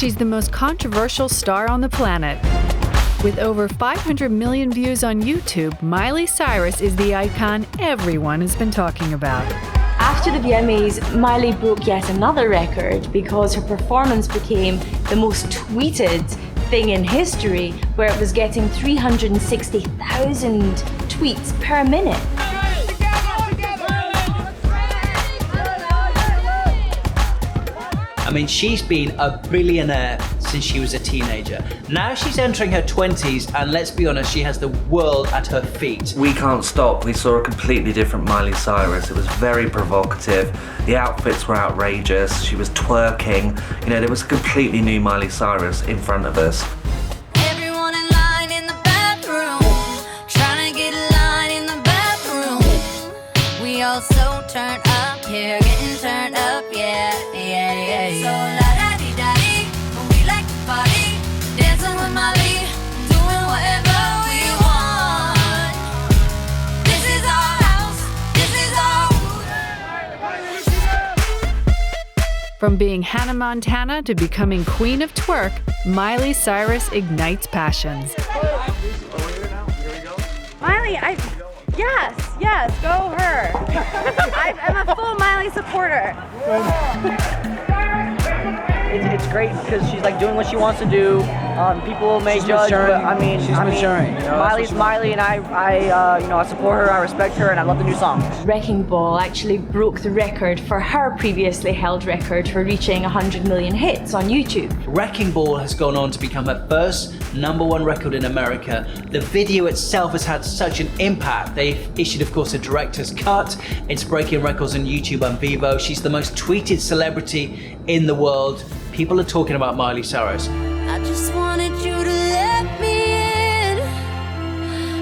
She's the most controversial star on the planet. With over 500 million views on YouTube, Miley Cyrus is the icon everyone has been talking about. After the VMAs, Miley broke yet another record because her performance became the most tweeted thing in history, where it was getting 360,000 tweets per minute. I mean, she's been a billionaire since she was a teenager. Now she's entering her 20s, and let's be honest, she has the world at her feet. We can't stop. We saw a completely different Miley Cyrus. It was very provocative. The outfits were outrageous. She was twerking. You know, there was a completely new Miley Cyrus in front of us. Everyone in line in the bathroom, trying to get a line in the bathroom. We all so turned up here, getting turned up, yeah. So la-da-dee-da-dee, we like to party, dancing with Miley, doing whatever we want. This is our house, this is our... From being Hannah Montana to becoming Queen of Twerk, Miley Cyrus ignites passions. Miley, yes, go her. I'm a full Miley supporter. It's great because she's like doing what she wants to do. People may judge, but I mean, maturing. You know, Miley's Miley, and I support her, I respect her, and I love the new song. Wrecking Ball actually broke the record for her previously held record for reaching 100 million hits on YouTube. Wrecking Ball has gone on to become her first #1 record in America. The video itself has had such an impact. They've issued, of course, a director's cut. It's breaking records on YouTube and Vivo. She's the most tweeted celebrity in the world. People are talking about Miley Cyrus. I just wanted you to let me in.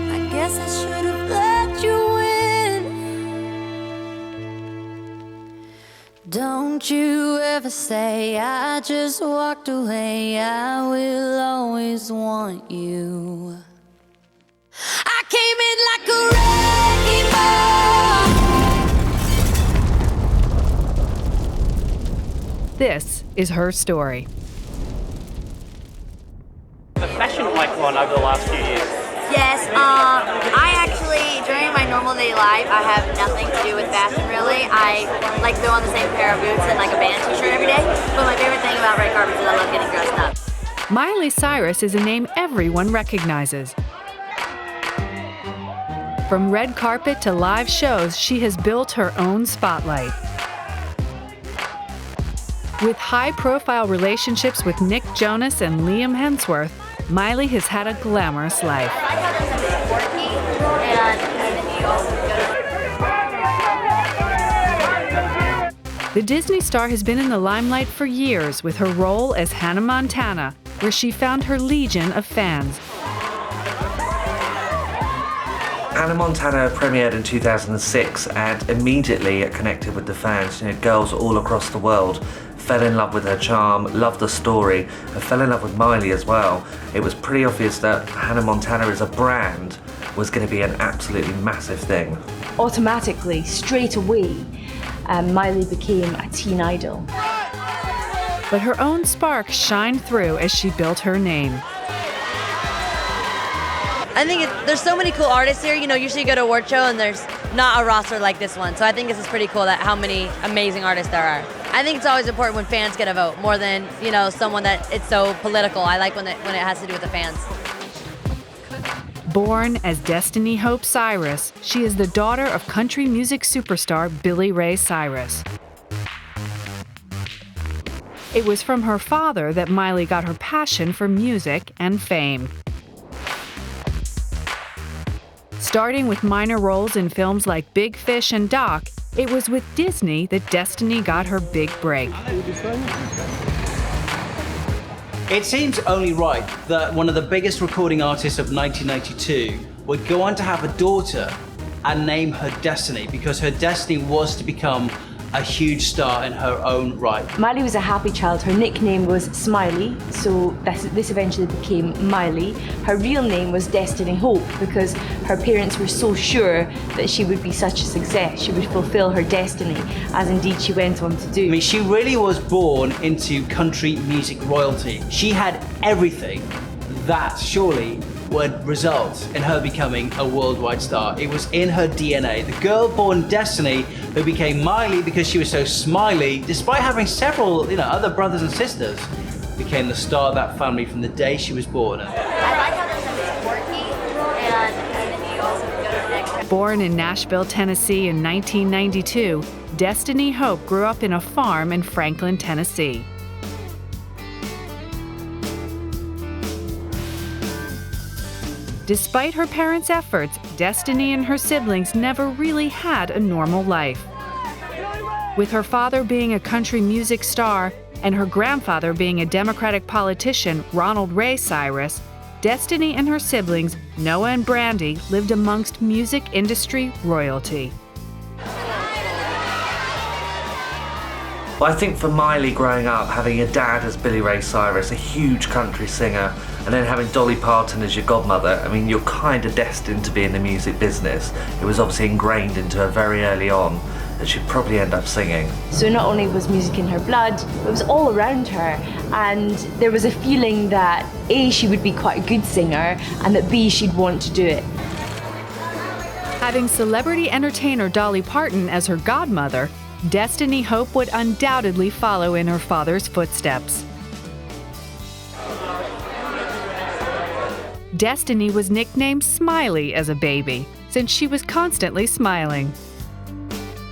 I guess I should have let you in. Don't you ever say I just walked away. I will always want you. I came in like a wrecking ball. This is her story. The fashion icon over the last few years. Yes, I actually, during my normal day life, I have nothing to do with fashion really. I like throw on the same pair of boots and like a band t-shirt every day, but my favorite thing about red carpets is I love getting dressed up. Miley Cyrus is a name everyone recognizes. From red carpet to live shows, she has built her own spotlight. With high-profile relationships with Nick Jonas and Liam Hemsworth, Miley has had a glamorous life. I have this a bit quirky, and The Disney star has been in the limelight for years with her role as Hannah Montana, where she found her legion of fans. Hannah Montana premiered in 2006 and immediately it connected with the fans. You know, girls all across the world fell in love with her charm, loved the story, and fell in love with Miley as well. It was pretty obvious that Hannah Montana as a brand was going to be an absolutely massive thing. Automatically, straight away, Miley became a teen idol. But her own spark shined through as she built her name. I think there's so many cool artists here. You know, usually you go to a award show and there's not a roster like this one. So I think this is pretty cool that how many amazing artists there are. I think it's always important when fans get a vote more than, you know, someone that it's so political. I like when it has to do with the fans. Born as Destiny Hope Cyrus, she is the daughter of country music superstar Billy Ray Cyrus. It was from her father that Miley got her passion for music and fame. Starting with minor roles in films like Big Fish and Doc, it was with Disney that Destiny got her big break. It seems only right that one of the biggest recording artists of 1992 would go on to have a daughter and name her Destiny, because her destiny was to become a huge star in her own right. Miley was a happy child. Her nickname was Smiley, so this eventually became Miley. Her real name was Destiny Hope because her parents were so sure that she would be such a success. She would fulfill her destiny, as indeed she went on to do. I mean, she really was born into country music royalty. She had everything that surely would result in her becoming a worldwide star. It was in her DNA. The girl born Destiny, who became Miley because she was so smiley, despite having several, other brothers and sisters, became the star of that family from the day she was born. I like how there's something quirky and you also go to the next. Born in Nashville, Tennessee in 1992, Destiny Hope grew up in a farm in Franklin, Tennessee. Despite her parents' efforts, Destiny and her siblings never really had a normal life. With her father being a country music star and her grandfather being a Democratic politician, Ronald Ray Cyrus, Destiny and her siblings, Noah and Brandy, lived amongst music industry royalty. Well, I think for Miley growing up, having a dad as Billy Ray Cyrus, a huge country singer, and then having Dolly Parton as your godmother, I mean, you're kind of destined to be in the music business. It was obviously ingrained into her very early on that she'd probably end up singing. So not only was music in her blood, it was all around her. And there was a feeling that A, she would be quite a good singer, and that B, she'd want to do it. Having celebrity entertainer Dolly Parton as her godmother, Destiny Hope would undoubtedly follow in her father's footsteps. Destiny was nicknamed Smiley as a baby, since she was constantly smiling.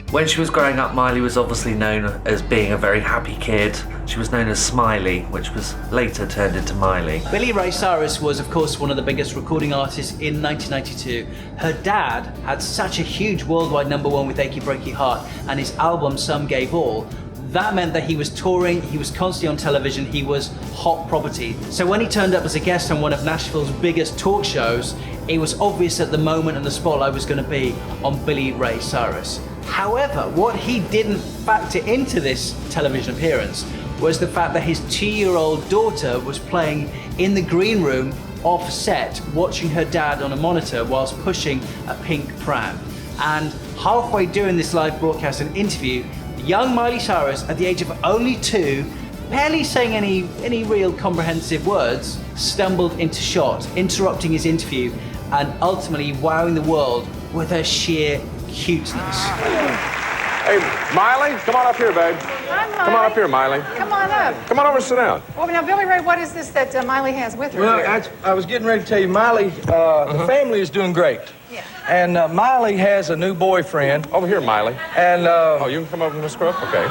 When she was growing up, Miley was obviously known as being a very happy kid. She was known as Smiley, which was later turned into Miley. Billy Ray Cyrus was, of course, one of the biggest recording artists in 1992. Her dad had such a huge worldwide #1 with Achy Breaky Heart and his album Some Gave All. That meant that he was touring, he was constantly on television, he was hot property. So when he turned up as a guest on one of Nashville's biggest talk shows, it was obvious that the moment and the spotlight was going to be on Billy Ray Cyrus. However, what he didn't factor into this television appearance was the fact that his 2-year-old daughter was playing in the green room off set, watching her dad on a monitor whilst pushing a pink pram. And halfway during this live broadcast and interview, young Miley Cyrus, at the age of only 2, barely saying any real comprehensive words, stumbled into shot, interrupting his interview and ultimately wowing the world with her sheer cuteness. Hey, Miley, come on up here, babe. Hi, Miley. Come on up here, Miley. Come on up. Come on over and sit down. Well, now, Billy Ray, what is this that Miley has with her? Well, here? I was getting ready to tell you, Miley, the family is doing great. Yeah. And Miley has a new boyfriend. Over here, Miley. And oh, you can come over, Miss Crook? Okay.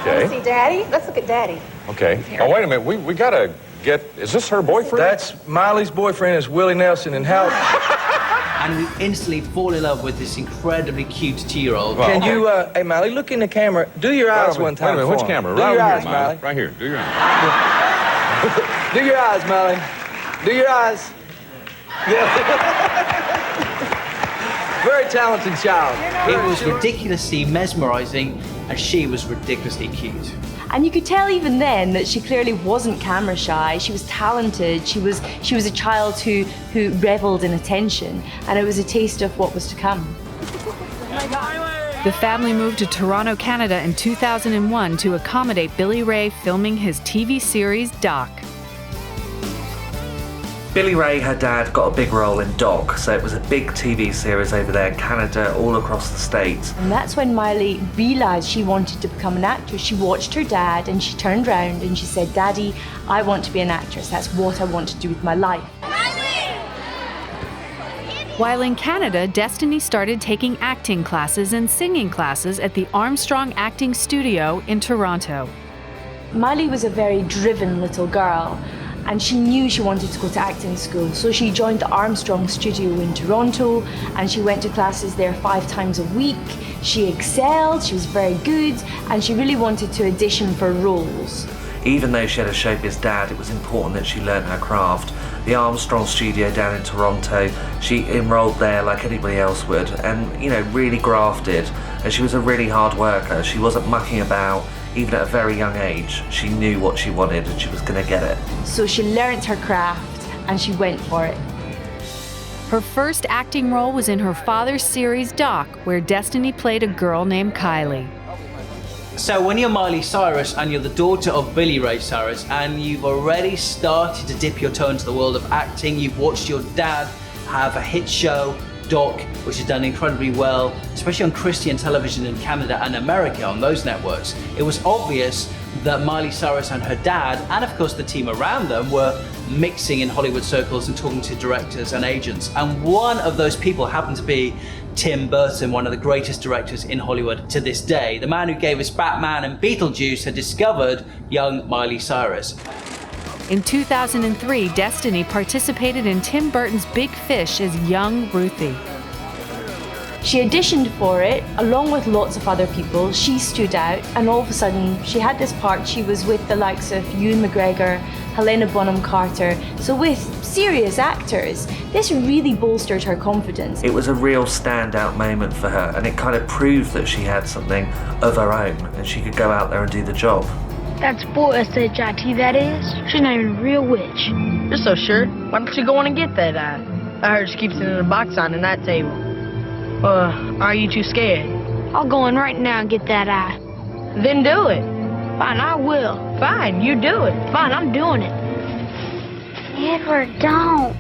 Let's see, Daddy. Let's look at Daddy. Okay. Oh, wait a minute. We gotta get. Is this her boyfriend? That's Miley's boyfriend is Willie Nelson, and how? And we instantly fall in love with this incredibly cute 2-year-old. Well, can you, hey, Miley, look in the camera. Do your eyes one time. Wait a minute, which camera? Do Right your here, eyes, Miley. Right here. Do your eyes. Do your eyes, Miley. Do your eyes. Very talented child. It was ridiculously mesmerizing, and she was ridiculously cute. And you could tell even then that she clearly wasn't camera shy. She was talented. She was a child who reveled in attention, and it was a taste of what was to come. The family moved to Toronto, Canada in 2001 to accommodate Billy Ray filming his TV series Doc. Billy Ray, her dad, got a big role in Doc, so it was a big TV series over there in Canada, all across the States. And that's when Miley realized she wanted to become an actress. She watched her dad and she turned around and she said, "Daddy, I want to be an actress. That's what I want to do with my life." While in Canada, Destiny started taking acting classes and singing classes at the Armstrong Acting Studio in Toronto. Miley was a very driven little girl, and she knew she wanted to go to acting school. So she joined the Armstrong Studio in Toronto, and she went to classes there 5 times a week. She excelled, she was very good, and she really wanted to audition for roles. Even though she had a showbiz dad, it was important that she learned her craft the Armstrong studio down in Toronto. She enrolled there like anybody else would, and you know, really grafted. And she was a really hard worker. She wasn't mucking about. Even at a very young age, she knew what she wanted and she was going to get it. So she learnt her craft and she went for it. Her first acting role was in her father's series Doc, where Destiny played a girl named Kylie. So when you're Miley Cyrus and you're the daughter of Billy Ray Cyrus and you've already started to dip your toe into the world of acting, you've watched your dad have a hit show, Doc, which has done incredibly well, especially on Christian television in Canada and America on those networks, it was obvious that Miley Cyrus and her dad, and of course the team around them, were mixing in Hollywood circles and talking to directors and agents. And one of those people happened to be Tim Burton, one of the greatest directors in Hollywood to this day. The man who gave us Batman and Beetlejuice had discovered young Miley Cyrus. In 2003, Destiny participated in Tim Burton's Big Fish as young Ruthie. She auditioned for it along with lots of other people. She stood out, and all of a sudden she had this part. She was with the likes of Ewan McGregor, Helena Bonham Carter, so with serious actors. This really bolstered her confidence. It was a real standout moment for her, and it kind of proved that she had something of her own and she could go out there and do the job. That's bull S-H-I-T, that is. She's not even a real witch. You're so sure. Why don't you go on and get that eye? I heard she keeps it in a box on that table. Are you too scared? I'll go in right now and get that eye. Then do it. Fine, I will. Fine, you do it. Fine, I'm doing it. Edward, don't.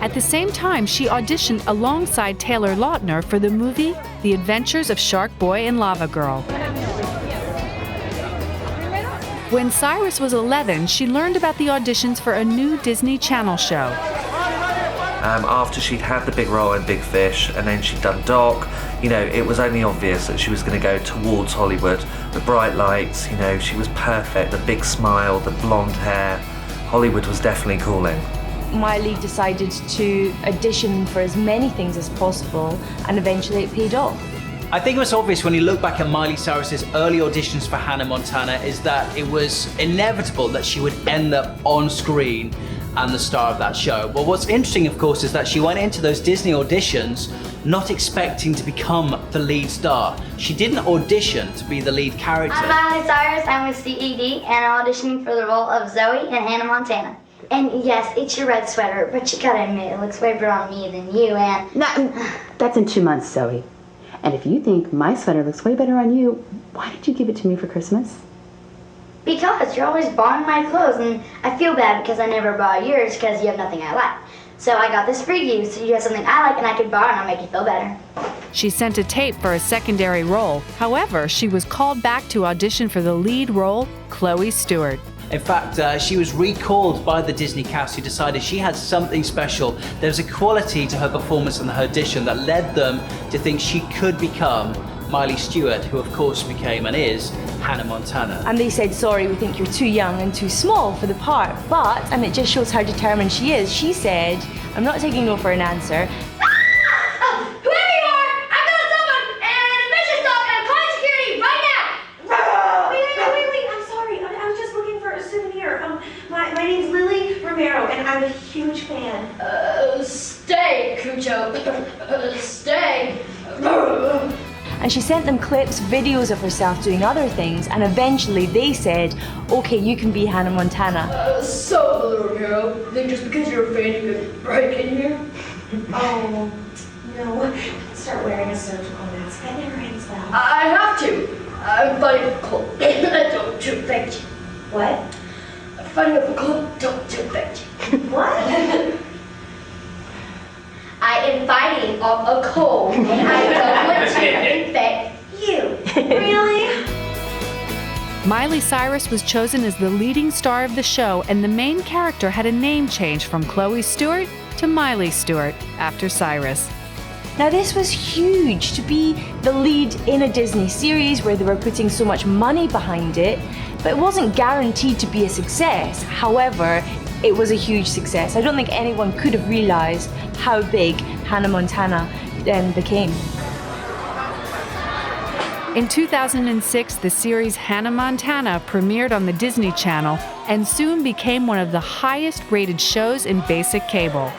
At the same time, she auditioned alongside Taylor Lautner for the movie The Adventures of Shark Boy and Lava Girl. When Cyrus was 11, she learned about the auditions for a new Disney Channel show. After she'd had the big role in Big Fish and then she'd done Doc, you know, it was only obvious that she was going to go towards Hollywood. The bright lights, you know, she was perfect, the big smile, the blonde hair. Hollywood was definitely calling. Miley decided to audition for as many things as possible, and eventually it paid off. I think it was obvious when you look back at Miley Cyrus's early auditions for Hannah Montana is that it was inevitable that she would end up on screen and the star of that show. But what's interesting, of course, is that she went into those Disney auditions not expecting to become the lead star. She didn't audition to be the lead character. I'm Miley Cyrus, I'm with CED, and I'm auditioning for the role of Zoe in Hannah Montana. And yes, it's your red sweater, but you gotta admit, it looks way better on me than you, and... That's in 2 months, Zoe. And if you think my sweater looks way better on you, why did you give it to me for Christmas? Because you're always borrowing my clothes, and I feel bad because I never borrow yours because you have nothing I like. So I got this for you, so you have something I like and I can borrow and I'll make you feel better. She sent a tape for a secondary role. However, she was called back to audition for the lead role, Chloe Stewart. In fact, she was recalled by the Disney cast who decided she had something special. There was a quality to her performance and her audition that led them to think she could become Miley Stewart, who of course became and is Hannah Montana. And they said, sorry, we think you're too young and too small for the part. But, and it just shows how determined she is, she said, I'm not taking no for an answer. And I'm a huge fan. Stay, Cujo. Stay. And she sent them clips, videos of herself doing other things, and eventually they said, okay, you can be Hannah Montana. So, little girl, think just because you're a fan you can break in here? Oh, no. Start wearing a surgical mask. That never ends well. I have to. I'm fighting a cold. Don't you infect you. What? I'm fighting a cold. Don't you infect you. What? I am fighting off a cold, and I don't want to infect you. Really? Miley Cyrus was chosen as the leading star of the show, and the main character had a name change from Chloe Stewart to Miley Stewart after Cyrus. Now this was huge, to be the lead in a Disney series where they were putting so much money behind it, but it wasn't guaranteed to be a success. However, it was a huge success. I don't think anyone could have realized how big Hannah Montana became. In 2006, the series Hannah Montana premiered on the Disney Channel, and soon became one of the highest rated shows in basic cable.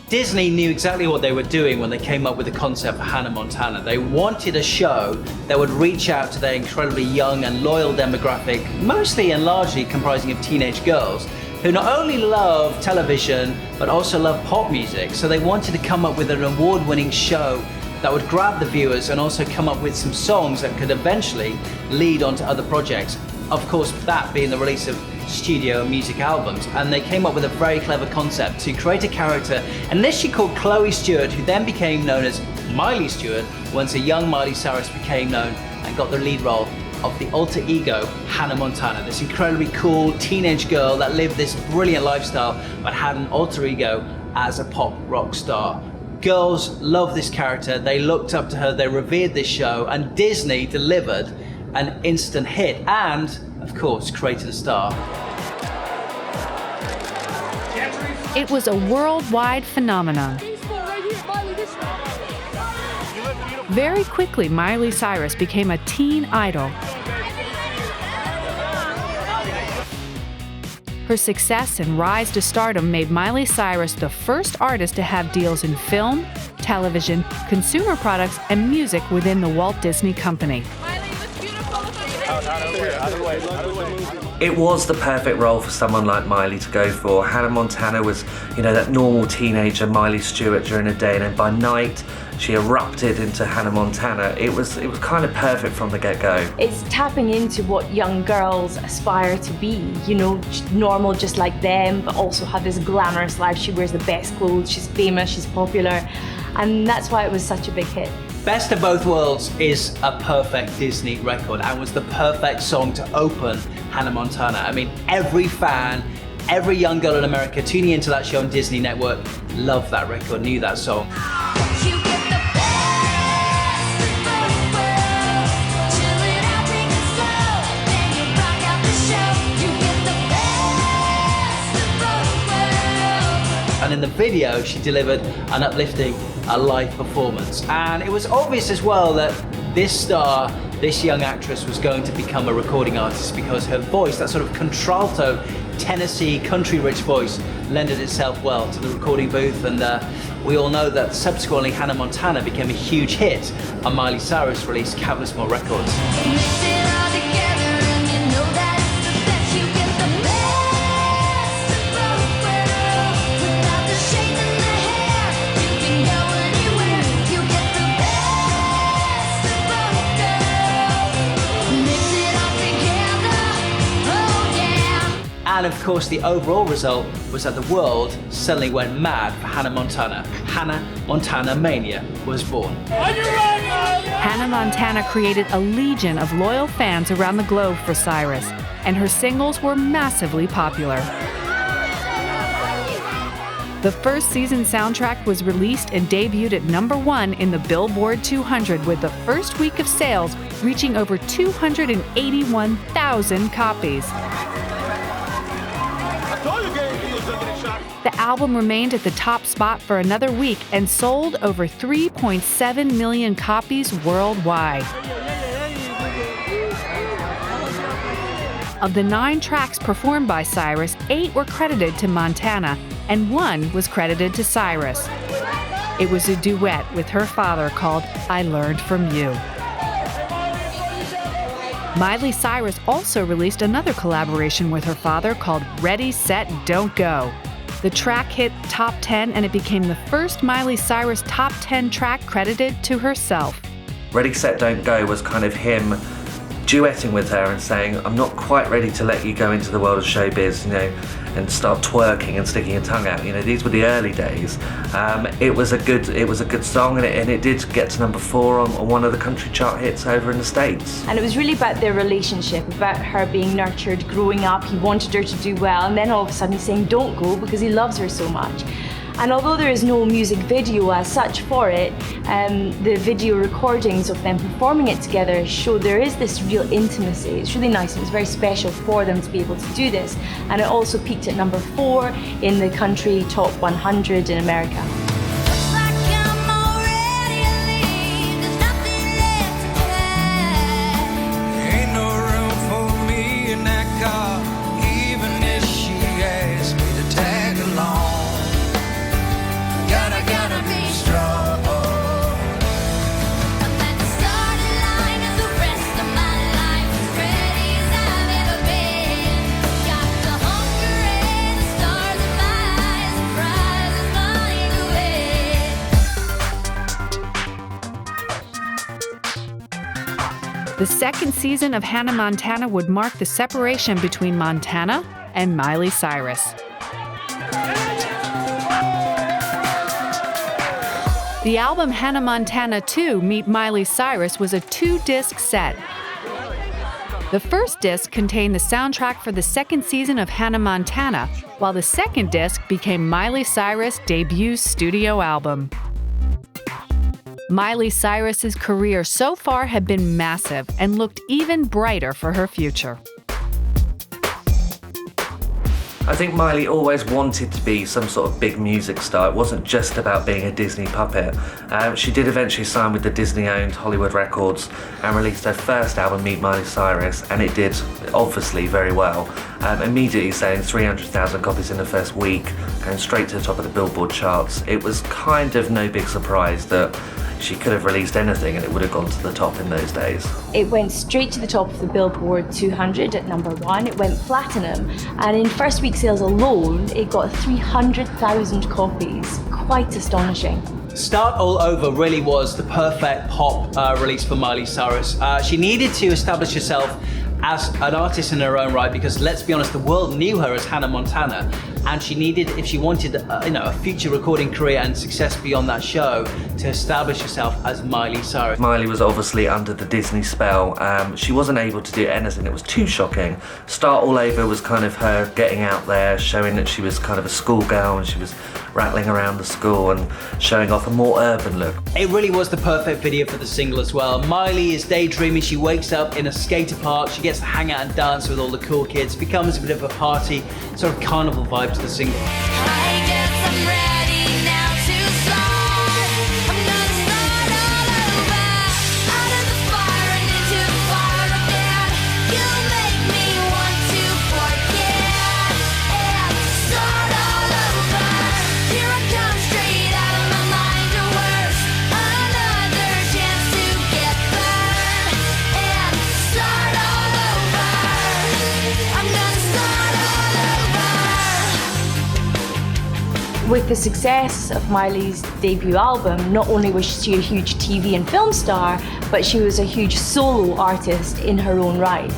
Disney knew exactly what they were doing when they came up with the concept for Hannah Montana. They wanted a show that would reach out to their incredibly young and loyal demographic, mostly and largely comprising of teenage girls, who not only love television, but also love pop music. So they wanted to come up with an award-winning show that would grab the viewers and also come up with some songs that could eventually lead on to other projects. Of course, that being the release of studio and music albums. And they came up with a very clever concept to create a character initially called Chloe Stewart, who then became known as Miley Stewart once a young Miley Cyrus became known and got the lead role of the alter ego Hannah Montana, this incredibly cool teenage girl that lived this brilliant lifestyle but had an alter ego as a pop rock star. Girls loved this character, they looked up to her, they revered this show, and Disney delivered an instant hit and, of course, created a star. It was a worldwide phenomenon. Very quickly, Miley Cyrus became a teen idol. Her success and rise to stardom made Miley Cyrus the first artist to have deals in film, television, consumer products, and music within the Walt Disney Company. It was the perfect role for someone like Miley to go for. Hannah Montana was, that normal teenager Miley Stewart during the day, and then by night she erupted into Hannah Montana. It was kind of perfect from the get-go. It's tapping into what young girls aspire to be, normal just like them, but also have this glamorous life. She wears the best clothes, she's famous, she's popular, and that's why it was such a big hit. Best of Both Worlds is a perfect Disney record and was the perfect song to open Hannah Montana. I mean, every fan, every young girl in America tuning into that show on Disney Network loved that record, knew that song. And in the video, she delivered an uplifting live performance. And it was obvious as well that this star, this young actress, was going to become a recording artist because her voice, that sort of contralto, Tennessee, country-rich voice, lended itself well to the recording booth. And we all know that subsequently Hannah Montana became a huge hit, and Miley Cyrus released countless more records. And of course, the overall result was that the world suddenly went mad for Hannah Montana. Hannah Montana Mania was born. Are you ready? Hannah Montana created a legion of loyal fans around the globe for Cyrus, and her singles were massively popular. The first season soundtrack was released and debuted at #1 in the Billboard 200, with the first week of sales reaching over 281,000 copies. The album remained at the top spot for another week and sold over 3.7 million copies worldwide. Of the 9 tracks performed by Cyrus, 8 were credited to Montana, and 1 was credited to Cyrus. It was a duet with her father called I Learned From You. Miley Cyrus also released another collaboration with her father called Ready, Set, Don't Go. The track hit top 10, and it became the first Miley Cyrus top 10 track credited to herself. Ready, Set, Don't Go was kind of him duetting with her and saying, I'm not quite ready to let you go into the world of showbiz, and start twerking and sticking your tongue out. These were the early days. It was a good song, and it did get to #4 on one of the country chart hits over in the States. And it was really about their relationship, about her being nurtured, growing up. He wanted her to do well, and then all of a sudden he's saying don't go because he loves her so much. And although there is no music video as such for it, the video recordings of them performing it together show there is this real intimacy. It's really nice, and it's very special for them to be able to do this. And it also peaked at #4 in the country top 100 in America. Ain't no room for me in that car. The second season of Hannah Montana would mark the separation between Montana and Miley Cyrus. The album Hannah Montana 2 Meet Miley Cyrus was a 2-disc set. The first disc contained the soundtrack for the second season of Hannah Montana, while the second disc became Miley Cyrus' debut studio album. Miley Cyrus's career so far had been massive and looked even brighter for her future. I think Miley always wanted to be some sort of big music star. It wasn't just about being a Disney puppet. She did eventually sign with the Disney-owned Hollywood Records and released her first album, Meet Miley Cyrus, and it did obviously very well. Immediately selling 300,000 copies in the first week, going straight to the top of the Billboard charts. It was kind of no big surprise that she could have released anything and it would have gone to the top in those days. It went straight to the top of the Billboard 200 at number 1. It went platinum, and in first week sales alone, it got 300,000 copies. Quite astonishing. Start All Over really was the perfect pop release for Miley Cyrus. She needed to establish herself as an artist in her own right, because let's be honest, the world knew her as Hannah Montana, and she needed, if she wanted a future recording career and success beyond that show, to establish herself as Miley Cyrus. Miley was obviously under the Disney spell. She wasn't able to do anything that was too shocking. Start All Over was kind of her getting out there, showing that she was kind of a schoolgirl and she was rattling around the school and showing off a more urban look. It really was the perfect video for the single as well. Miley is daydreaming. She wakes up in a skater park. She gets to hang out and dance with all the cool kids. It becomes a bit of a party, sort of carnival vibe to the single. I guess I'm ready now to start. I'm gonna start all over. Out of the fire and into the fire again. You make me want to forget and start all over. Here I come straight out of my mind or worse. Another chance to get burned and start all over. I'm gonna start all over. With the success of Miley's debut album, not only was she a huge TV and film star, but she was a huge solo artist in her own right.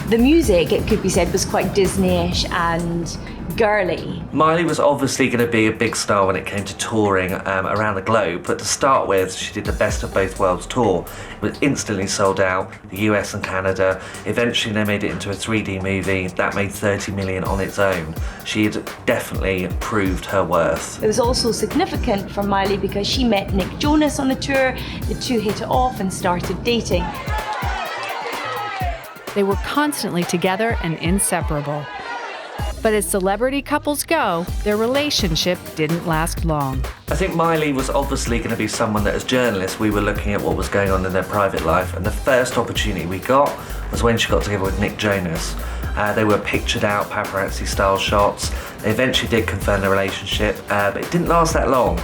The music, it could be said, was quite Disney-ish and girly. Miley was obviously going to be a big star when it came to touring around the globe, but to start with, she did the Best of Both Worlds tour. It was instantly sold out, the US and Canada. Eventually they made it into a 3D movie that made 30 million on its own. She had definitely proved her worth. It was also significant for Miley because she met Nick Jonas on the tour. The two hit it off and started dating. They were constantly together and inseparable. But as celebrity couples go, their relationship didn't last long. I think Miley was obviously going to be someone that as journalists we were looking at what was going on in their private life, and the first opportunity we got was when she got together with Nick Jonas. They were pictured out paparazzi style shots. They eventually did confirm the relationship, but it didn't last that long.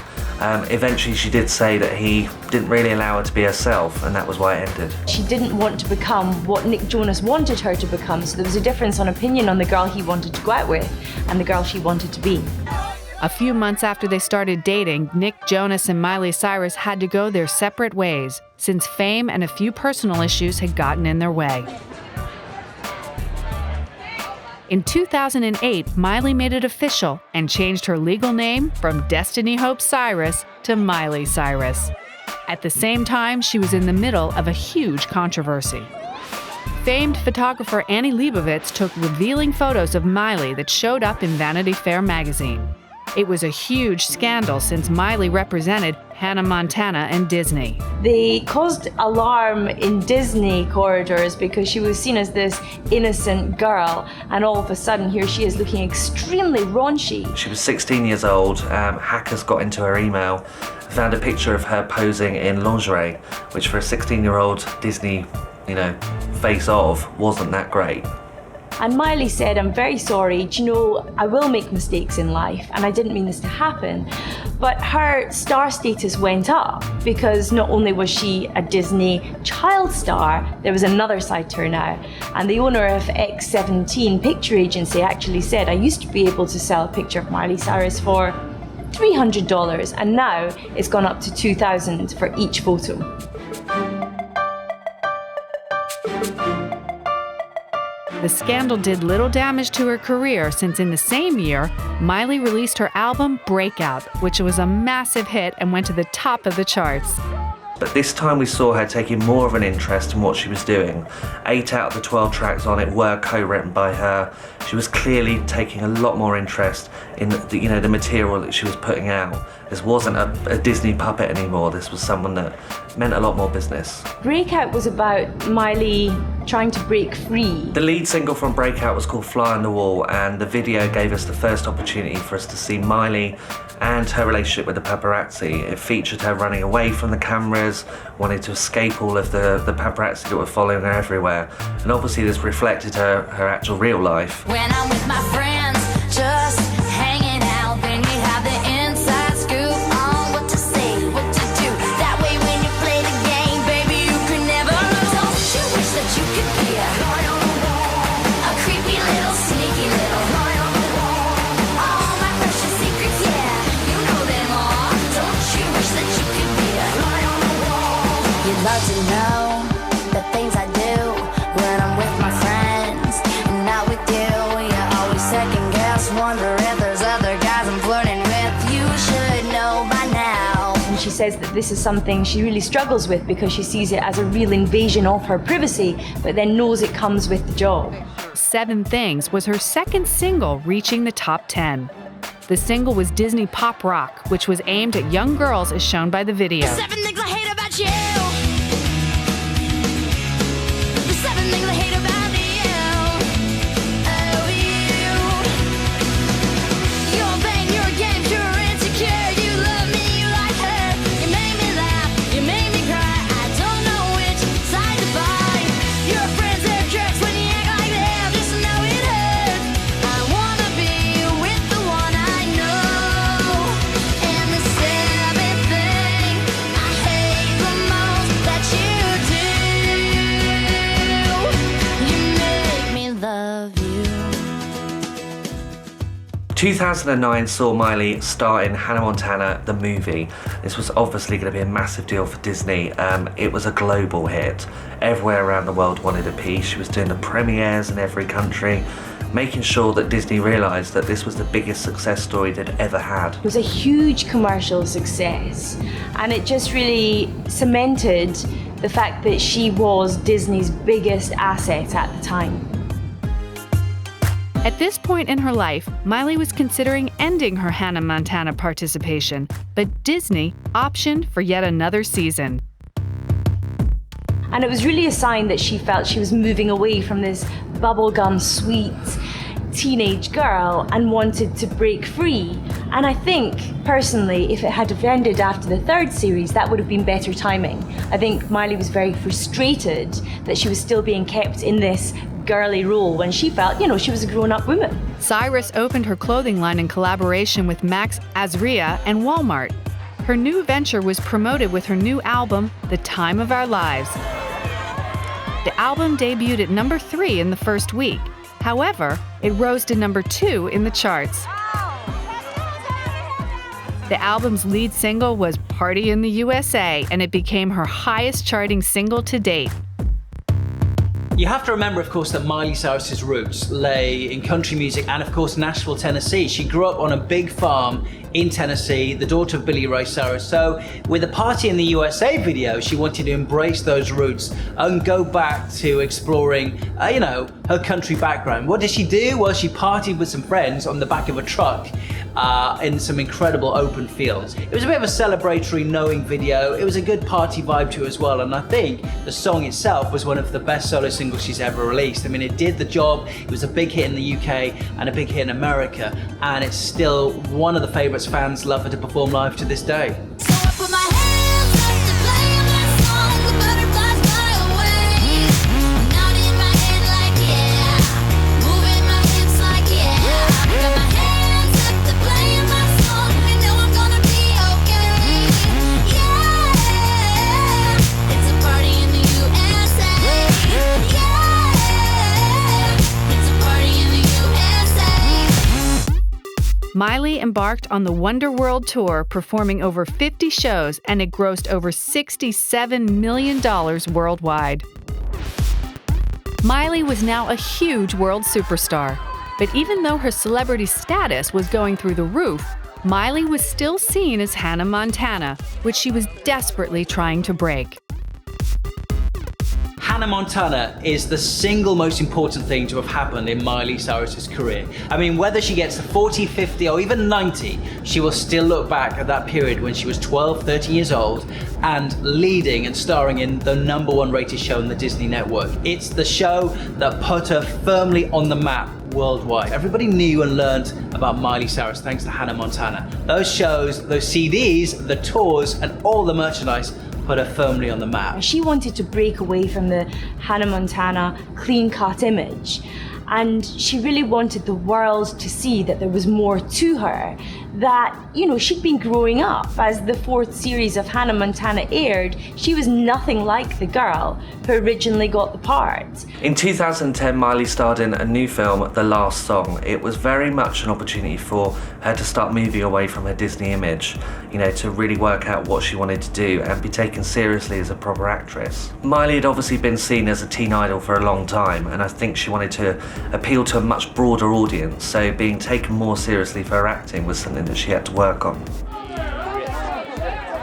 Eventually she did say that he didn't really allow her to be herself, and that was why it ended. She didn't want to become what Nick Jonas wanted her to become, so there was a difference on opinion on the girl he wanted to go out with and the girl she wanted to be. A few months after they started dating, Nick Jonas and Miley Cyrus had to go their separate ways, since fame and a few personal issues had gotten in their way. In 2008, Miley made it official and changed her legal name from Destiny Hope Cyrus to Miley Cyrus. At the same time, she was in the middle of a huge controversy. Famed photographer Annie Leibovitz took revealing photos of Miley that showed up in Vanity Fair magazine. It was a huge scandal since Miley represented Hannah Montana and Disney. They caused alarm in Disney corridors because she was seen as this innocent girl, and all of a sudden here she is looking extremely raunchy. She was 16 years old. Hackers got into her email, found a picture of her posing in lingerie, which for a 16-year-old Disney, face of, wasn't that great. And Miley said, "I'm very sorry, do you know, I will make mistakes in life and I didn't mean this to happen." But her star status went up because not only was she a Disney child star, there was another side to her now. And the owner of X17 Picture Agency actually said, "I used to be able to sell a picture of Miley Cyrus for $300 and now it's gone up to $2,000 for each photo." The scandal did little damage to her career since in the same year, Miley released her album Breakout, which was a massive hit and went to the top of the charts. But this time we saw her taking more of an interest in what she was doing. 8 out of the 12 tracks on it were co-written by her. She was clearly taking a lot more interest in the material that she was putting out. This wasn't a Disney puppet anymore. This was someone that meant a lot more business. Breakout was about Miley trying to break free. The lead single from Breakout was called Fly on the Wall, and the video gave us the first opportunity for us to see Miley and her relationship with the paparazzi. It featured her running away from the cameras, wanting to escape all of the paparazzi that were following her everywhere. And obviously this reflected her actual real life. When I'm with my friends, just hanging out, then we have the inside scoop on what to say, what to do. That way when you play the game, baby, you can never lose. Don't you wish that you could be a creepy little, sneaky little fly on the wall? All my precious secrets, yeah, you know them all. Don't you wish that you could be a fly on the wall? You'd love to know the things I do when I'm with my friends and not with you. You always second guess, wonder if there's other guys I'm flirting with. You should know by now. And she says that this is something she really struggles with because she sees it as a real invasion of her privacy, but then knows it comes with the job. 7 Things was her second single, reaching the top 10. The single was Disney pop rock, which was aimed at young girls as shown by the video. 7 things I hate about you. The 7 things I hate about you. Oh, you. You're vain, you're a game, you're insecure. You love me, you like her. You made me laugh, you made me cry. I don't know which side to buy. Your friends, they're jerks when you act like them. Just know it hurts. I wanna be with the one I know. And the 7th thing I hate the most that you do, you make me love you. 2009 saw Miley star in Hannah Montana, the movie. This was obviously going to be a massive deal for Disney. It was a global hit. Everywhere around the world wanted a piece. She was doing the premieres in every country, making sure that Disney realised that this was the biggest success story they'd ever had. It was a huge commercial success, and it just really cemented the fact that she was Disney's biggest asset at the time. At this point in her life, Miley was considering ending her Hannah Montana participation, but Disney optioned for yet another season. And it was really a sign that she felt she was moving away from this bubblegum sweet teenage girl and wanted to break free. And I think, personally, if it had ended after the 3rd series, that would have been better timing. I think Miley was very frustrated that she was still being kept in this girly role when she felt, she was a grown-up woman. Cyrus opened her clothing line in collaboration with Max Azria and Walmart. Her new venture was promoted with her new album, The Time of Our Lives. The album debuted at number 3 in the first week. However, it rose to number 2 in the charts. The album's lead single was Party in the USA, and it became her highest charting single to date. You have to remember, of course, that Miley Cyrus's roots lay in country music and, of course, Nashville, Tennessee. She grew up on a big farm in Tennessee, the daughter of Billy Ray Cyrus. So with the Party in the USA video, she wanted to embrace those roots and go back to exploring, her country background. What did she do? Well, she partied with some friends on the back of a truck in some incredible open fields. It was a bit of a celebratory, knowing video. It was a good party vibe to it as well, and I think the song itself was one of the best solo singles she's ever released. I mean, it did the job. It was a big hit in the UK and a big hit in America, and it's still one of the favorites fans love her to perform live to this day. So I put my hands up to play my song, the butterflies fly away. Nodding my head like yeah, moving my hips like yeah. Got my hands up to play my song, you know I'm gonna be okay. Yeah, it's a party in the USA. Yeah, it's a party in the USA. Miley embarked on the Wonder World Tour, performing over 50 shows, and it grossed over $67 million worldwide. Miley was now a huge world superstar. But even though her celebrity status was going through the roof, Miley was still seen as Hannah Montana, which she was desperately trying to break. Hannah Montana is the single most important thing to have happened in Miley Cyrus's career. I mean, whether she gets to 40, 50, or even 90, she will still look back at that period when she was 12, 13 years old and leading and starring in the #1 rated show on the Disney network. It's the show that put her firmly on the map worldwide. Everybody knew and learned about Miley Cyrus thanks to Hannah Montana. Those shows, those CDs, the tours, and all the merchandise put her firmly on the map. She wanted to break away from the Hannah Montana clean-cut image, and she really wanted the world to see that there was more to her, that, you know, she'd been growing up. As the 4th series of Hannah Montana aired, she was nothing like the girl who originally got the part. In 2010, Miley starred in a new film, The Last Song. It was very much an opportunity for her to start moving away from her Disney image, you know, to really work out what she wanted to do and be taken seriously as a proper actress. Miley had obviously been seen as a teen idol for a long time, and I think she wanted to appeal to a much broader audience, so being taken more seriously for her acting was something that she had to work on.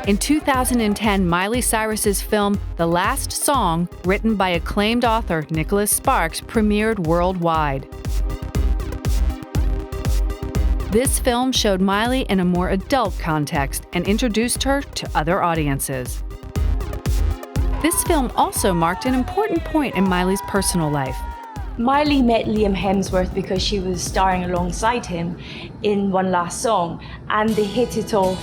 In 2010, Miley Cyrus's film The Last Song, written by acclaimed author Nicholas Sparks, premiered worldwide. This film showed Miley in a more adult context and introduced her to other audiences. This film also marked an important point in Miley's personal life. Miley met Liam Hemsworth because she was starring alongside him in One Last Song, and they hit it off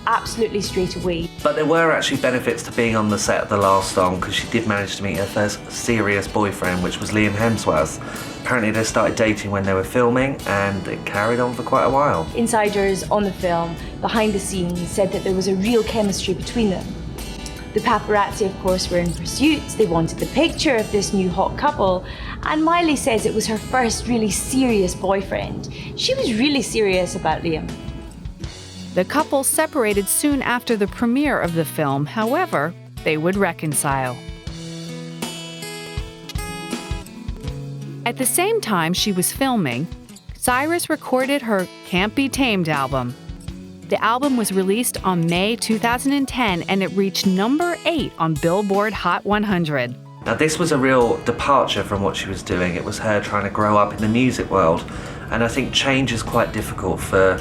absolutely straight away. But there were actually benefits to being on the set of The Last Song, because she did manage to meet her first serious boyfriend, which was Liam Hemsworth. Apparently they started dating when they were filming, and it carried on for quite a while. Insiders on the film, behind the scenes, said that there was a real chemistry between them. The paparazzi, of course, were in pursuit. They wanted the picture of this new hot couple, and Miley says it was her first really serious boyfriend. She was really serious about Liam. The couple separated soon after the premiere of the film. However, they would reconcile. At the same time she was filming, Cyrus recorded her Can't Be Tamed album. The album was released on May 2010, and it reached #8 on Billboard Hot 100. Now this was a real departure from what she was doing. It was her trying to grow up in the music world, and I think change is quite difficult for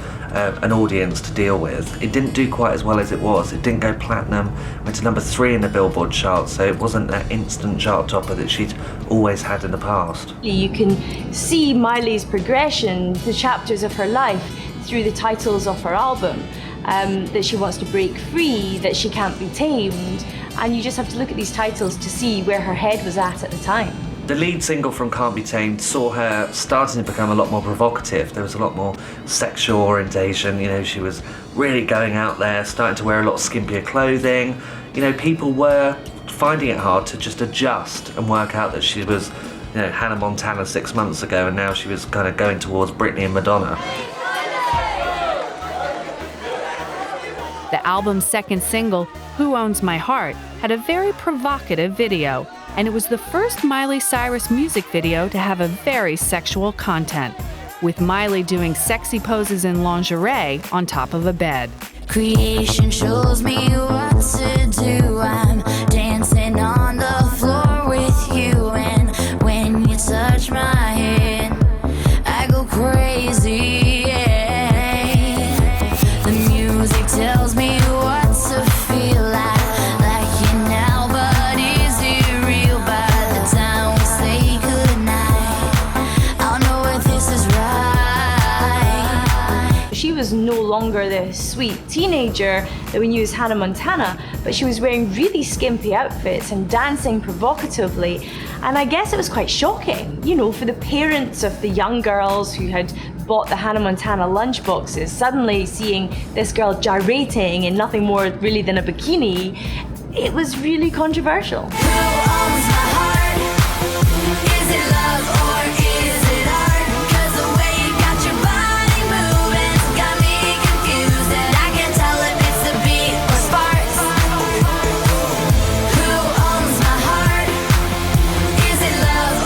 an audience to deal with. It didn't do quite as well as it was. It didn't go platinum, went to #3 in the Billboard chart, so it wasn't that instant chart topper that she'd always had in the past. You can see Miley's progression, the chapters of her life, through the titles of her album, that she wants to break free, that she can't be tamed, and you just have to look at these titles to see where her head was at the time. The lead single from Can't Be Tamed saw her starting to become a lot more provocative. There was a lot more sexual orientation, you know, she was really going out there, starting to wear a lot of skimpier clothing. You know, people were finding it hard to just adjust and work out that she was, you know, Hannah Montana 6 months ago, and now she was kind of going towards Britney and Madonna. The album's second single, Who Owns My Heart, had a very provocative video, and it was the first Miley Cyrus music video to have a very sexual content, with Miley doing sexy poses in lingerie on top of a bed. Creation shows me what to do. I'm dancing on the floor with you, and when you touch my head, I go crazy. The music tells me what to feel like you now, but is it real? By the time we say goodnight, I'll know if this is right. She was no longer the sweet teenager that we knew as Hannah Montana, but she was wearing really skimpy outfits and dancing provocatively. And I guess it was quite shocking, you know, for the parents of the young girls who had bought the Hannah Montana lunchboxes, suddenly seeing this girl gyrating in nothing more really than a bikini. It was really controversial. Who owns my heart? Is it love or is it art? 'Cause the way you got your body moving got me confused, and I can't tell if it's the beat or sparks. Who owns my heart? Is it love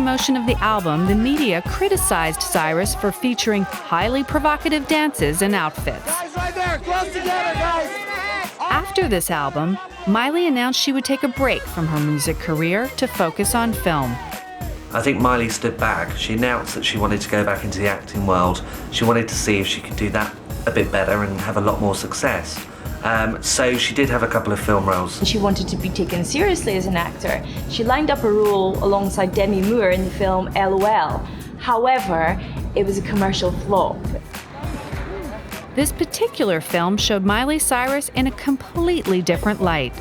promotion of the album, the media criticized Cyrus for featuring highly provocative dances and outfits. Guys, right there, close together, guys. After this album, Miley announced she would take a break from her music career to focus on film. I think Miley stood back. She announced that she wanted to go back into the acting world. She wanted to see if she could do that a bit better and have a lot more success. So she did have a couple of film roles. She wanted to be taken seriously as an actor. She lined up a role alongside Demi Moore in the film LOL. However, it was a commercial flop. This particular film showed Miley Cyrus in a completely different light.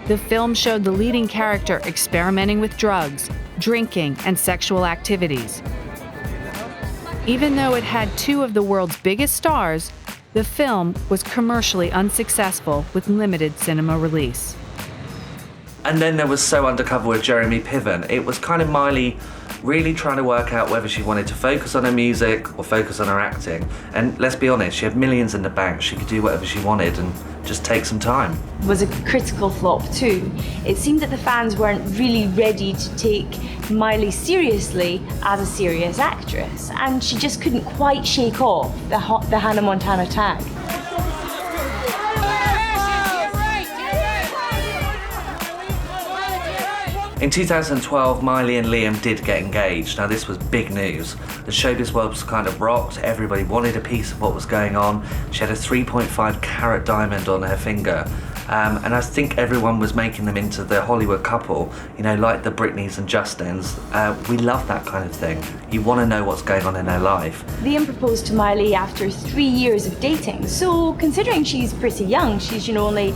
The film showed the leading character experimenting with drugs, drinking, and sexual activities. Even though it had two of the world's biggest stars, the film was commercially unsuccessful with limited cinema release. And then there was So Undercover with Jeremy Piven. It was kind of Miley really trying to work out whether she wanted to focus on her music or focus on her acting. And let's be honest, she had millions in the bank. She could do whatever she wanted and just take some time. It was a critical flop too. It seemed that the fans weren't really ready to take Miley seriously as a serious actress, and she just couldn't quite shake off the Hannah Montana tag. In 2012, Miley and Liam did get engaged. Now this was big news. The showbiz world was kind of rocked. Everybody wanted a piece of what was going on. She had a 3.5 carat diamond on her finger. And I think everyone was making them into the Hollywood couple, you know, like the Britneys and Justins. We love that kind of thing. You want to know what's going on in their life. Liam proposed to Miley after 3 years of dating. So considering she's pretty young, she's, you know, only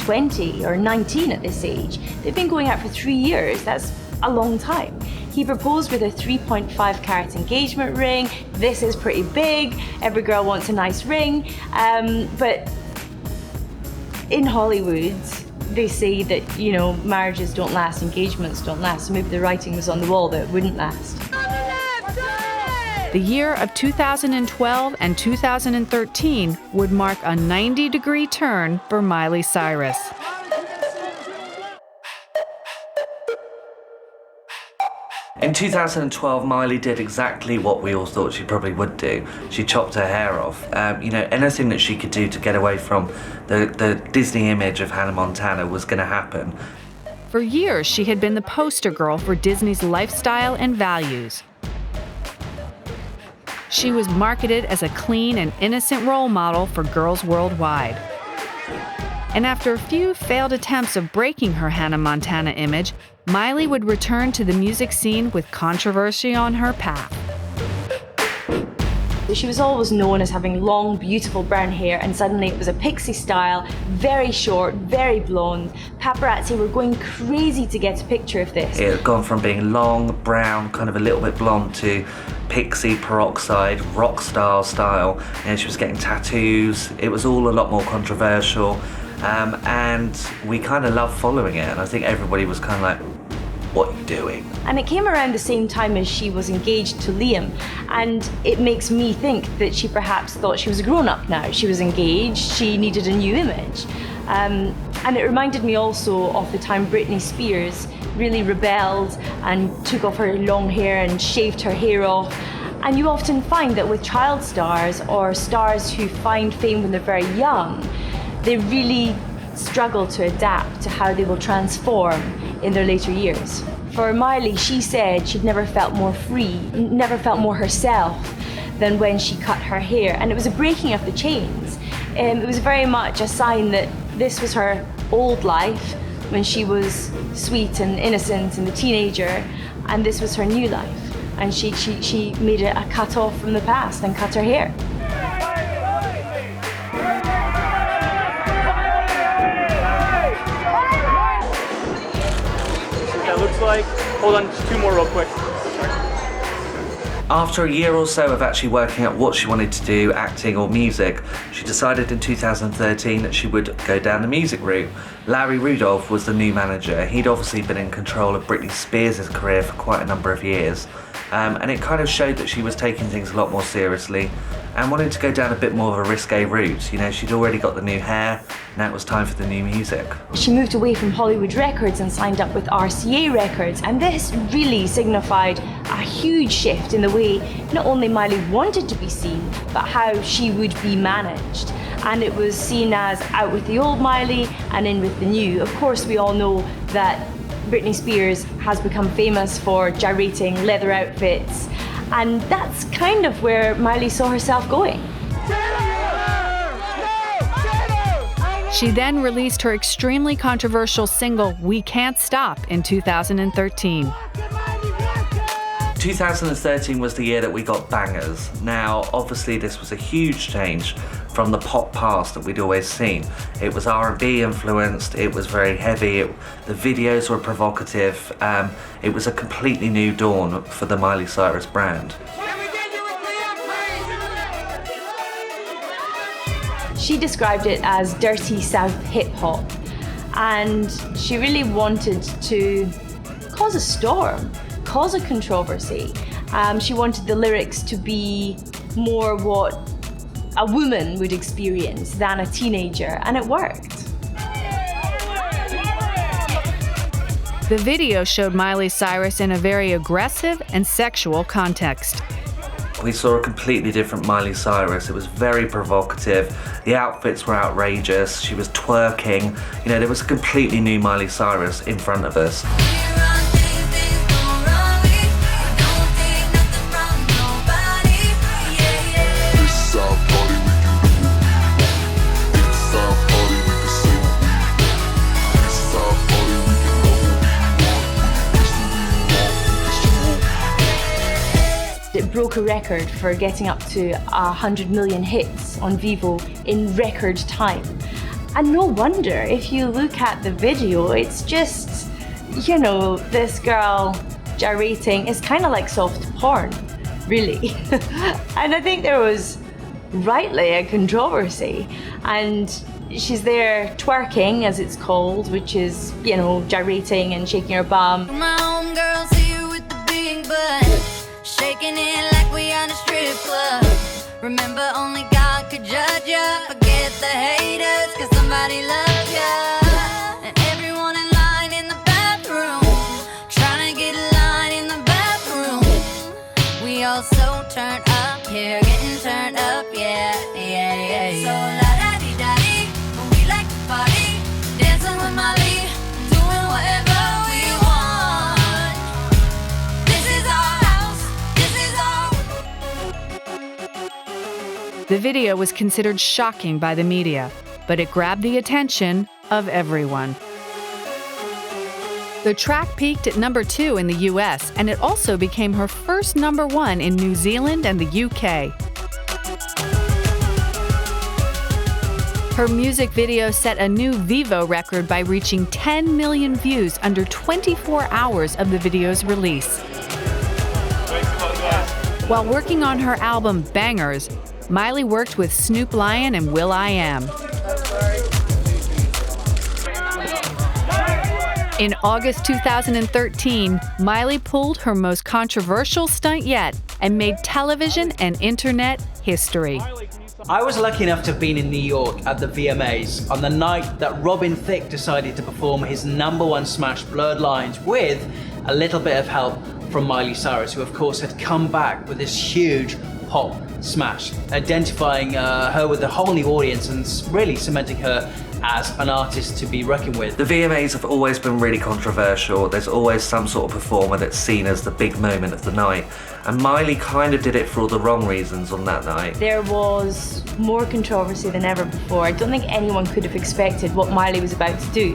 20 or 19 at this age. They've been going out for 3 years. That's a long time. He proposed with a 3.5 carat engagement ring. This is pretty big. Every girl wants a nice ring. But in Hollywood, they say that, you know, marriages don't last, engagements don't last. So maybe the writing was on the wall that it wouldn't last. The year of 2012 and 2013 would mark a 90-degree turn for Miley Cyrus. In 2012, Miley did exactly what we all thought she probably would do. She chopped her hair off. You know, anything that she could do to get away from the Disney image of Hannah Montana was going to happen. For years, she had been the poster girl for Disney's lifestyle and values. She was marketed as a clean and innocent role model for girls worldwide. And after a few failed attempts of breaking her Hannah Montana image, Miley would return to the music scene with controversy on her path. She was always known as having long, beautiful brown hair, and suddenly it was a pixie style, very short, very blonde. Paparazzi were going crazy to get a picture of this. It had gone from being long, brown, kind of a little bit blonde to pixie, peroxide, rock star style. And she was getting tattoos. It was all a lot more controversial. And we kind of loved following it. And I think everybody was kind of like, what are you doing? And it came around the same time as she was engaged to Liam. And it makes me think that she perhaps thought she was a grown-up now. She was engaged, she needed a new image. And it reminded me also of the time Britney Spears really rebelled and took off her long hair and shaved her hair off. And you often find that with child stars or stars who find fame when they're very young, they really struggle to adapt to how they will transform in their later years. For Miley, she said she'd never felt more free, never felt more herself than when she cut her hair. And it was a breaking of the chains. It was very much a sign that this was her old life when she was sweet and innocent and a teenager, and this was her new life. And she made it a cut off from the past and cut her hair. Looks like, hold on, just two more real quick. After a year or so of actually working out what she wanted to do, acting or music, she decided in 2013 that she would go down the music route. Larry Rudolph was the new manager. He'd obviously been in control of Britney Spears' career for quite a number of years. And it kind of showed that she was taking things a lot more seriously and wanted to go down a bit more of a risque route. You know, she'd already got the new hair, now it was time for the new music. She moved away from Hollywood Records and signed up with RCA Records, and this really signified a huge shift in the way not only Miley wanted to be seen, but how she would be managed. And it was seen as out with the old Miley and in with the new. Of course, we all know that Britney Spears has become famous for gyrating leather outfits, and that's kind of where Miley saw herself going. She then released her extremely controversial single, We Can't Stop, in 2013. 2013 was the year that we got bangers. Now, obviously this was a huge change from the pop past that we'd always seen. It was R&B influenced, it was very heavy, the videos were provocative, it was a completely new dawn for the Miley Cyrus brand. She described it as dirty South hip hop, and she really wanted to cause a storm, cause a controversy. She wanted the lyrics to be more what a woman would experience than a teenager, and it worked. The video showed Miley Cyrus in a very aggressive and sexual context. We saw a completely different Miley Cyrus. It was very provocative. The outfits were outrageous. She was twerking. You know, there was a completely new Miley Cyrus in front of us. It broke a record for getting up to 100 million hits on Vivo in record time. And no wonder, if you look at the video, it's just, you know, this girl gyrating is kind of like soft porn, really. And I think there was rightly a controversy. And she's there twerking, as it's called, which is, you know, gyrating and shaking her bum. My homegirls here with the big butt. Shaking it like we on a strip club. Remember, only God could judge ya. Forget the haters, cause somebody loves ya. And everyone in line in the bathroom, trying to get a line in the bathroom. We all so turned up here, getting turned up, yeah, yeah, yeah, yeah. So la-da-dee-da-dee, when we like to party, dancing with Miley, doing whatever we want. This is our The video was considered shocking by the media, but it grabbed the attention of everyone. The track peaked at #2 in the US, and it also became her first #1 in New Zealand and the UK. Her music video set a new Vivo record by reaching 10 million views under 24 hours of the video's release. While working on her album Bangers, Miley worked with Snoop Lion and will.i.am. In August 2013, Miley pulled her most controversial stunt yet and made television and internet history. I was lucky enough to have been in New York at the VMAs on the night that Robin Thicke decided to perform his #1 smash Blurred Lines with a little bit of help from Miley Cyrus, who of course had come back with this huge pop smash, identifying her with a whole new audience and really cementing her as an artist to be reckoned with. The VMAs have always been really controversial. There's always some sort of performer that's seen as the big moment of the night. And Miley kind of did it for all the wrong reasons on that night. There was more controversy than ever before. I don't think anyone could have expected what Miley was about to do.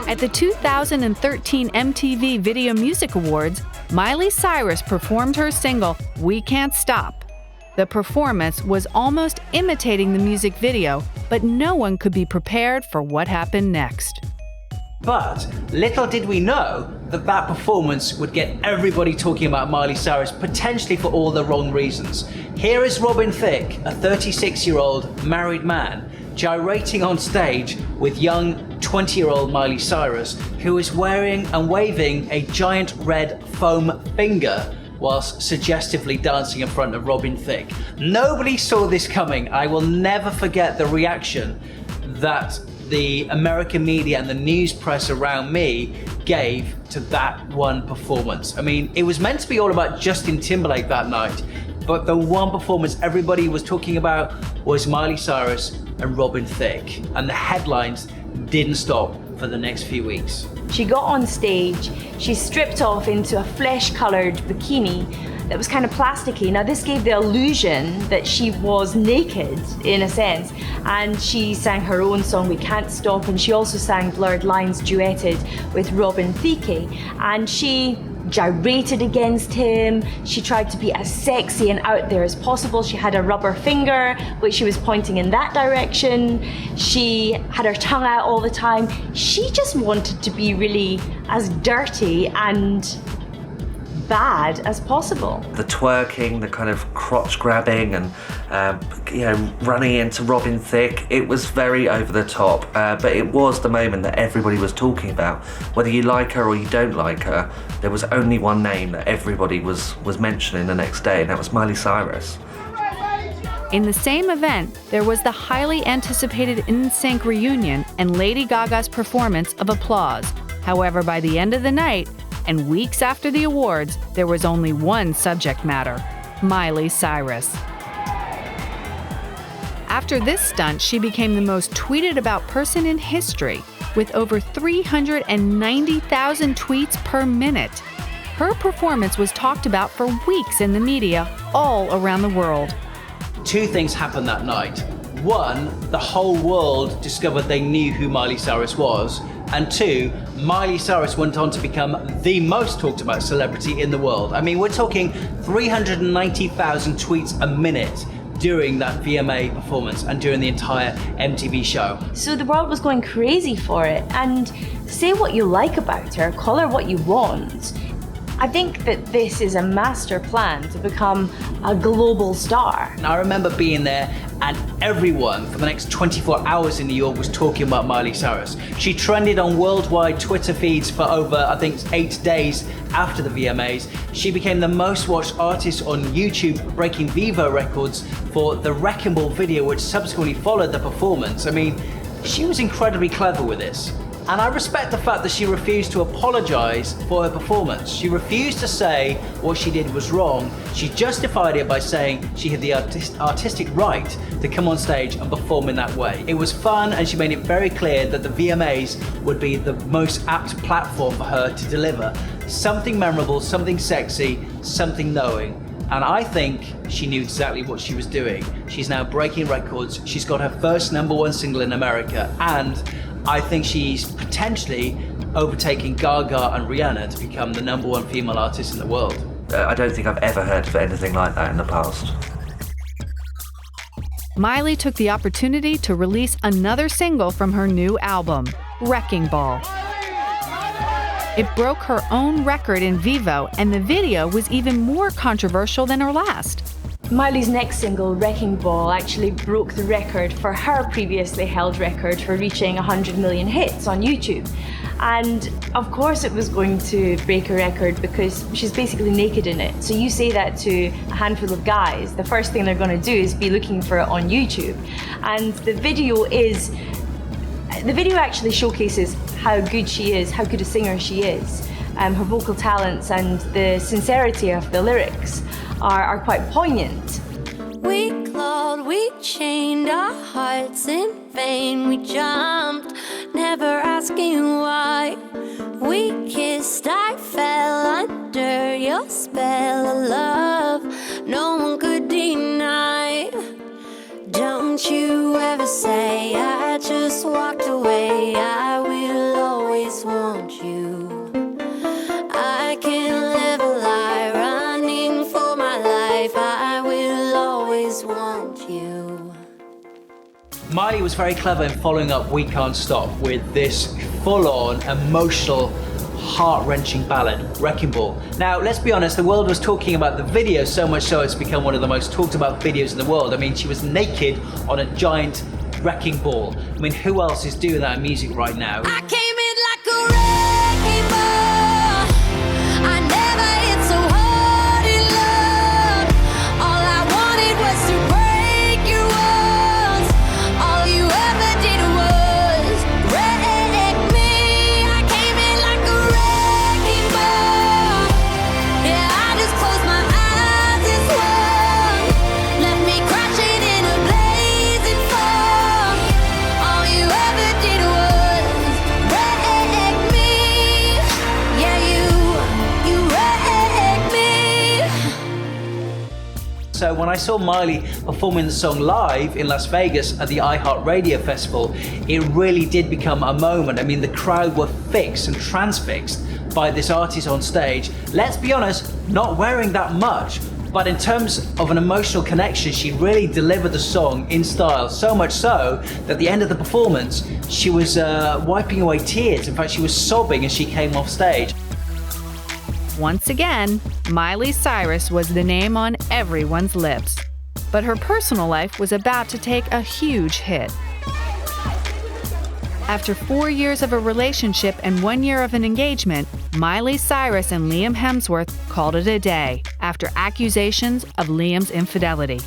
At the 2013 MTV Video Music Awards, Miley Cyrus performed her single, We Can't Stop. The performance was almost imitating the music video, but no one could be prepared for what happened next. But little did we know that that performance would get everybody talking about Miley Cyrus, potentially for all the wrong reasons. Here is Robin Thicke, a 36-year-old married man, gyrating on stage with young 20-year-old Miley Cyrus, who is wearing and waving a giant red foam finger whilst suggestively dancing in front of Robin Thicke. Nobody saw this coming. I will never forget the reaction that the American media and the news press around me gave to that one performance. I mean, it was meant to be all about Justin Timberlake that night, but the one performance everybody was talking about was Miley Cyrus and Robin Thicke, and the headlines didn't stop for the next few weeks. She got on stage, she stripped off into a flesh-coloured bikini that was kind of plasticky. Now this gave the illusion that she was naked, in a sense, and she sang her own song, We Can't Stop, and she also sang Blurred Lines duetted with Robin Thicke, and she gyrated against him. She tried to be as sexy and out there as possible. She had a rubber finger, which she was pointing in that direction. She had her tongue out all the time. She just wanted to be really as dirty and bad as possible. The twerking, the kind of crotch grabbing and running into Robin Thicke, it was very over the top, but it was the moment that everybody was talking about. Whether you like her or you don't like her, there was only one name that everybody was mentioning the next day, and that was Miley Cyrus. In the same event, there was the highly anticipated NSYNC reunion and Lady Gaga's performance of Applause. However, by the end of the night, and weeks after the awards, there was only one subject matter: Miley Cyrus. After this stunt, she became the most tweeted about person in history, with over 390,000 tweets per minute. Her performance was talked about for weeks in the media all around the world. Two things happened that night. One, the whole world discovered they knew who Miley Cyrus was. And two, Miley Cyrus went on to become the most talked about celebrity in the world. I mean, we're talking 390,000 tweets a minute during that VMA performance and during the entire MTV show. So the world was going crazy for it, and say what you like about her, call her what you want. I think that this is a master plan to become a global star. And I remember being there, and everyone for the next 24 hours in New York was talking about Miley Cyrus. She trended on worldwide Twitter feeds for over, I think, 8 days after the VMAs. She became the most watched artist on YouTube, breaking Vivo records for the Wrecking Ball video, which subsequently followed the performance. I mean, she was incredibly clever with this. And I respect the fact that she refused to apologize for her performance. She refused to say what she did was wrong. She justified it by saying she had the artistic right to come on stage and perform in that way. It was fun, and she made it very clear that the VMAs would be the most apt platform for her to deliver something memorable, something sexy, something knowing. And I think she knew exactly what she was doing. She's now breaking records. She's got her first #1 single in America, and I think she's potentially overtaking Gaga and Rihanna to become the #1 female artist in the world. I don't think I've ever heard of anything like that in the past. Miley took the opportunity to release another single from her new album, Wrecking Ball. It broke her own record in Vivo, and the video was even more controversial than her last. Miley's next single, Wrecking Ball, actually broke the record for her previously held record for reaching 100 million hits on YouTube. And of course it was going to break a record because she's basically naked in it. So you say that to a handful of guys, the first thing they're going to do is be looking for it on YouTube. And the video actually showcases how good she is, how good a singer she is. Her vocal talents and the sincerity of the lyrics are quite poignant. We clawed, we chained our hearts in vain. We jumped, never asking why. We kissed, I fell under your spell of love. No one could deny. Don't you ever say I just walked away. I will always want you. I can't live a lie running for my life. I will always want you. Miley was very clever in following up We Can't Stop with this full-on emotional, heart-wrenching ballad, Wrecking Ball. Now, let's be honest, the world was talking about the video so much so it's become one of the most talked about videos in the world. I mean, she was naked on a giant wrecking ball. I mean, who else is doing that in music right now? I came in like a wrecking ball. I never hit so hard in love. All I wanted was to break your walls. All you ever did was wreck me. I came in like a wrecking ball. Yeah, I just closed my eyes and swung. Left me crashing in a blazing fall. All you ever did was wreck me. Yeah, you wrecked me. So when I saw Miley performing the song live in Las Vegas at the iHeartRadio Festival, it really did become a moment. I mean, the crowd were fixed and transfixed by this artist on stage. Let's be honest, not wearing that much, but in terms of an emotional connection, she really delivered the song in style, so much so that at the end of the performance, she was wiping away tears. In fact, she was sobbing as she came off stage. Once again, Miley Cyrus was the name on everyone's lips. But her personal life was about to take a huge hit. After 4 years of a relationship and 1 year of an engagement, Miley Cyrus and Liam Hemsworth called it a day after accusations of Liam's infidelity.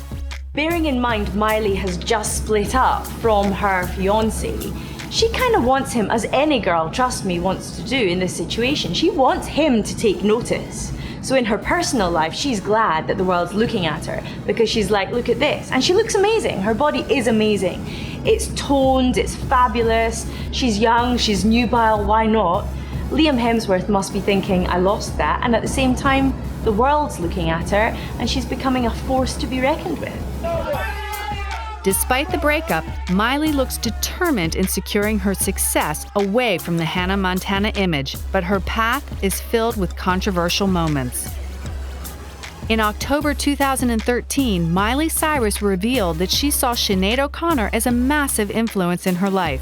Bearing in mind Miley has just split up from her fiancé, she kind of wants him, as any girl, trust me, wants to do in this situation. She wants him to take notice. So in her personal life, she's glad that the world's looking at her because she's like, look at this. And she looks amazing. Her body is amazing. It's toned, it's fabulous. She's young, she's nubile, why not? Liam Hemsworth must be thinking, I lost that. And at the same time, the world's looking at her and she's becoming a force to be reckoned with. Despite the breakup, Miley looks determined in securing her success away from the Hannah Montana image, but her path is filled with controversial moments. In October 2013, Miley Cyrus revealed that she saw Sinead O'Connor as a massive influence in her life.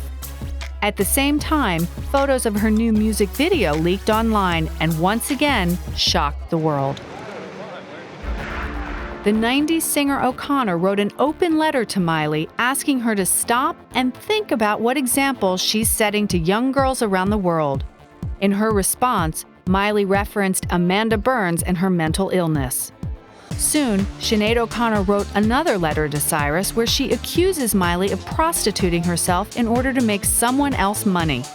At the same time, photos of her new music video leaked online and once again shocked the world. The 90s singer O'Connor wrote an open letter to Miley asking her to stop and think about what example she's setting to young girls around the world. In her response, Miley referenced Amanda Burns and her mental illness. Soon, Sinead O'Connor wrote another letter to Cyrus where she accuses Miley of prostituting herself in order to make someone else money.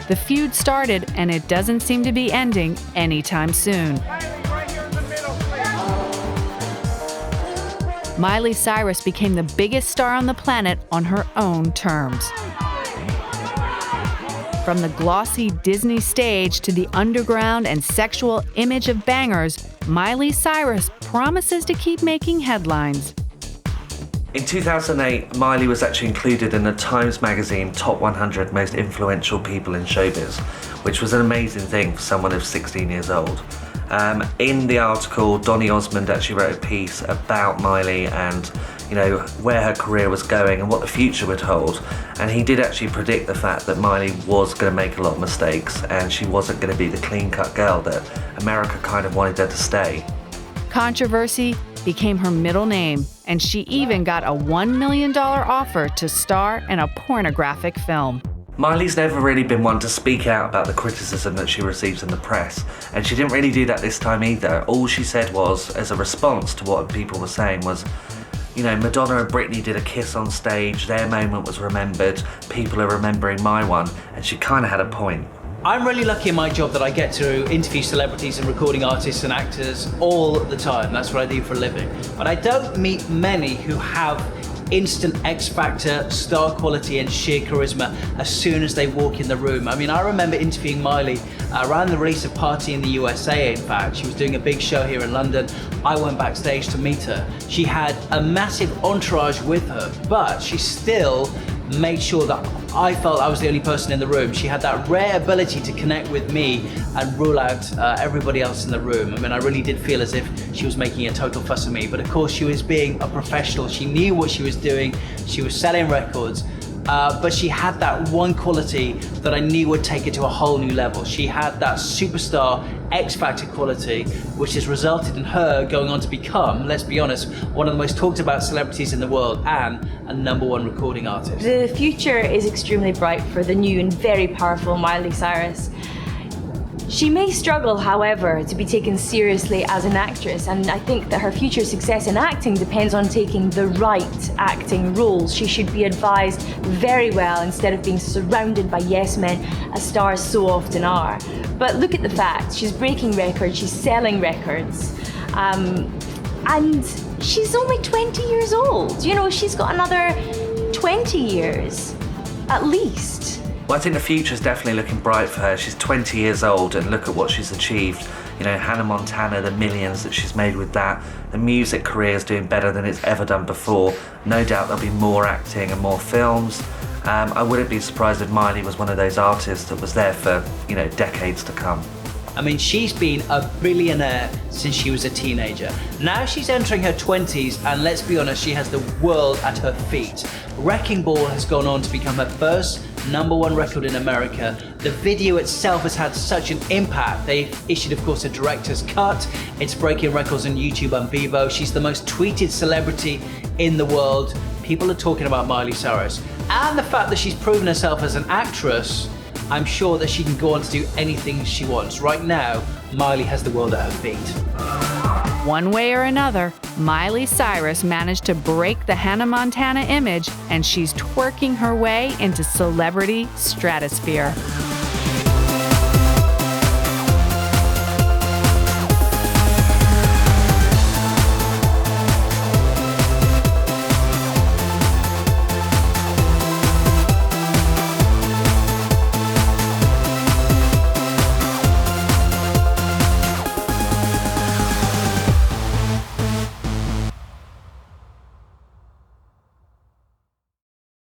The feud started, and it doesn't seem to be ending anytime soon. Miley Cyrus became the biggest star on the planet on her own terms. From the glossy Disney stage to the underground and sexual image of bangers, Miley Cyrus promises to keep making headlines. In 2008, Miley was actually included in the Times Magazine Top 100 Most Influential People in Showbiz, which was an amazing thing for someone of 16 years old. In the article, Donny Osmond actually wrote a piece about Miley and, you know, where her career was going and what the future would hold. And he did actually predict the fact that Miley was going to make a lot of mistakes and she wasn't going to be the clean-cut girl that America kind of wanted her to stay. Controversy became her middle name, and she even got a $1 million offer to star in a pornographic film. Miley's never really been one to speak out about the criticism that she receives in the press, and she didn't really do that this time either. All she said was, as a response to what people were saying, was, you know, Madonna and Britney did a kiss on stage, their moment was remembered, people are remembering my one, and she kind of had a point. I'm really lucky in my job that I get to interview celebrities and recording artists and actors all the time. That's what I do for a living. But I don't meet many who have instant X factor, star quality and sheer charisma as soon as they walk in the room. I mean, I remember interviewing Miley around the release of Party in the USA, in fact. She was doing a big show here in London. I went backstage to meet her. She had a massive entourage with her, but she still made sure that I felt I was the only person in the room. She had that rare ability to connect with me and rule out everybody else in the room. I mean, I really did feel as if she was making a total fuss of me, but of course she was being a professional. She knew what she was doing. She was selling records. but she had that one quality that I knew would take her to a whole new level. She had that superstar X Factor quality, which has resulted in her going on to become, let's be honest, one of the most talked about celebrities in the world and a #1 recording artist. The future is extremely bright for the new and very powerful Miley Cyrus. She may struggle, however, to be taken seriously as an actress, and I think that her future success in acting depends on taking the right acting roles. She should be advised very well instead of being surrounded by yes men, as stars so often are. But look at the facts. She's breaking records, she's selling records, and she's only 20 years old. You know, she's got another 20 years, at least. Well, I think the future's definitely looking bright for her. She's 20 years old and look at what she's achieved. You know, Hannah Montana, the millions that she's made with that. The music career is doing better than it's ever done before. No doubt there'll be more acting and more films. I wouldn't be surprised if Miley was one of those artists that was there for, you know, decades to come. I mean, she's been a billionaire since she was a teenager. Now she's entering her 20s, and let's be honest, she has the world at her feet. Wrecking Ball has gone on to become her first #1 record in America. The video itself has had such an impact. They've issued, of course, a director's cut. It's breaking records on YouTube and Vivo. She's the most tweeted celebrity in the world. People are talking about Miley Cyrus. And the fact that she's proven herself as an actress, I'm sure that she can go on to do anything she wants. Right now, Miley has the world at her feet. One way or another, Miley Cyrus managed to break the Hannah Montana image, and she's twerking her way into celebrity stratosphere.